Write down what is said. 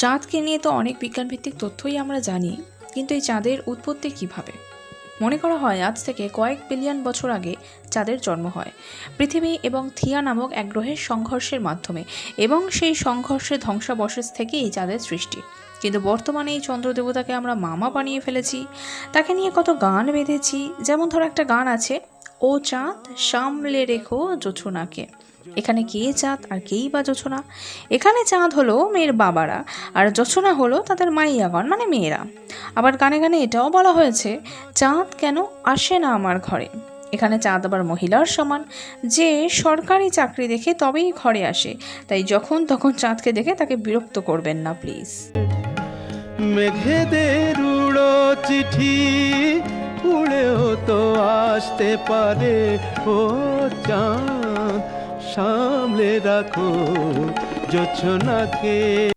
চাঁদকে নিয়ে তো অনেক বিজ্ঞানভিত্তিক তথ্যই আমরা জানি, কিন্তু এই চাঁদের উৎপত্তি কিভাবে? মনে করা হয় আজ থেকে কয়েক বিলিয়ন বছর আগে চাঁদের জন্ম হয় পৃথিবী এবং থিয়া নামক এক গ্রহের সংঘর্ষের মাধ্যমে, এবং সেই সংঘর্ষের ধ্বংসাবশেষ থেকেই এই চাঁদের সৃষ্টি। কিন্তু বর্তমানে এই চন্দ্রদেবতাকে আমরা মামা বানিয়ে ফেলেছি, তাকে নিয়ে কত গান বেঁধেছি। যেমন ধরো একটা গান আছে, ও চাঁদ সামলে রেখো জোছনাকে। এখানে কে চাঁদ আর কেই বা জোছনা? এখানে চাঁদ হলো মেয়ের বাবারা, আর জোছনা হলো তাদের মাইয়াগণ মানে মেয়েরা। আবার গানে গানে এটাও বলা হয়েছে, চাঁদ কেন আসে না আমার ঘরে। এখানে চাঁদ আবার মহিলার সমান, যে সরকারি চাকরি দেখে তবেই ঘরে আসে। তাই যখন তখন চাঁদকে দেখে তাকে বিরক্ত করবেন না প্লিজ। মেঘেদের উড়ো চিঠি উড়েও তো আসতে পারে, ও চাঁদ সামলে রাখো জোছনাকে।